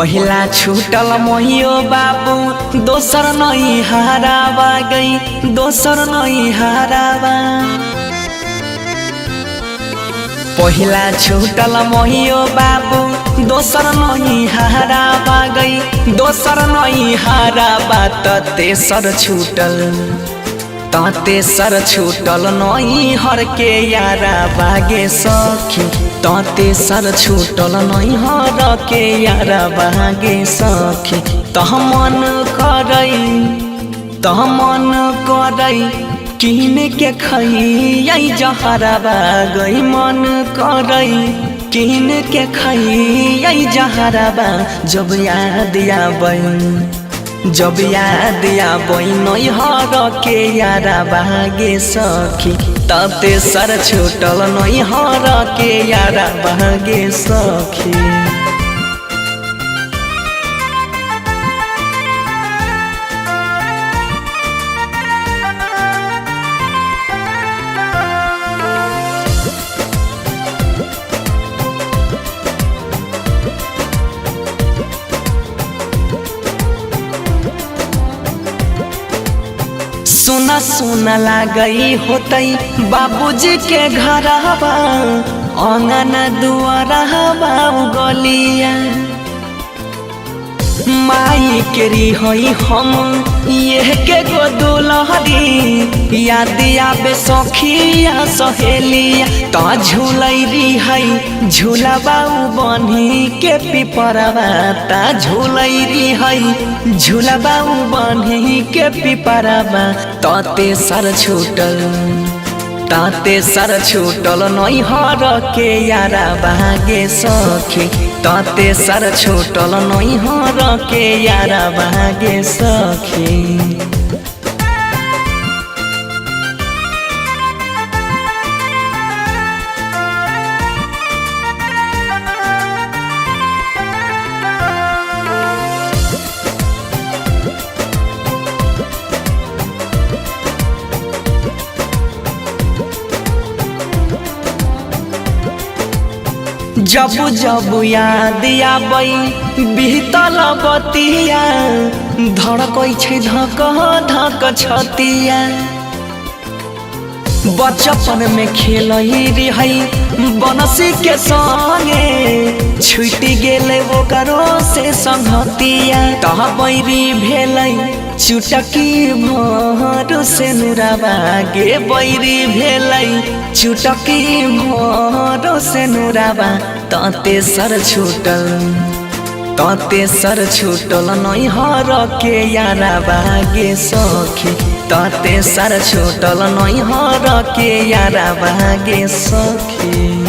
पहिला छूटल मोहियो बाबू दोसर नहीं हारावा गई दोसर नहीं हारावा। पहिला छूटल मोहियो बाबू दोसर नहीं हारावा गई दोसर नहीं हारावा। तेसर छूटल तेसर छूटल नहीं हर के यारा बागे सखी। तेसर छूटल नहीं हर के यारा बागे सखी। मन करई किन के खई जहरा बागई मन करई किन के खई जहरा बा। जब याद आबई नहीं हर के यारा बागे सखी। तेसर छूटल नहीं हर के यारा बागे सखी। सुना सुना लागई होतई बाबूजी के घरवा आंगन दुआरवा गलिया। माई के रिहई हम ये के गो दुलहरी याद आबे सखिया सहेलिया। झूलई रिहई झूला बाऊ बन्ही के पिपरवा। झूलई रिहई झूला बाऊ बन्ही के पिपरवा। तेसर छूटल नहीं हर के यारा बागे सखी। तेसर छूटल नहीं हर के यारा बागे सखी। जब जब याद आबई बीतल बतिया धड़कै छै धक धक छतिया। बचपन में खेलई रही बनसी के संगे छुटी गेले ओकरो से संगतिया। बैरी भेलई चुटकी भर से नुरावा गे बैरी भेलई चुटकी भर से नुरावा। तेसर छूटल नहीं हर के यारा बागे सखी। तेसर छूटल नहीं हर के यारा बागे सखी।